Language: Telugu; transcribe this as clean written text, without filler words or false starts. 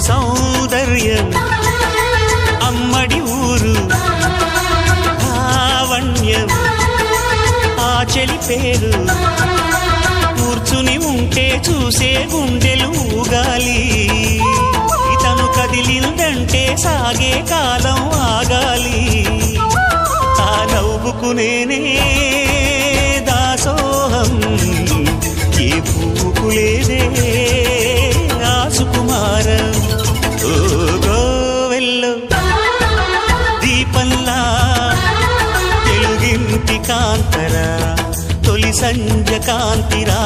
సౌందర్యం అమ్మడి ఊరు లావణ్యం ఆ చెలి పేరు కూర్చుని ఉంటే చూసే గుండెలు ఊగాలి ఇతను కదిలిందంటే సాగే కాలం ఆగాలి ఆ నవ్వుకు నేనే దాసోహం ఏ పువ్వుకు లేదే ఆ సుకుమారం ఓ గోవెల్లో దీపంలా తెలుగింటి కాంతరా తొలి సంజ కాంతిరా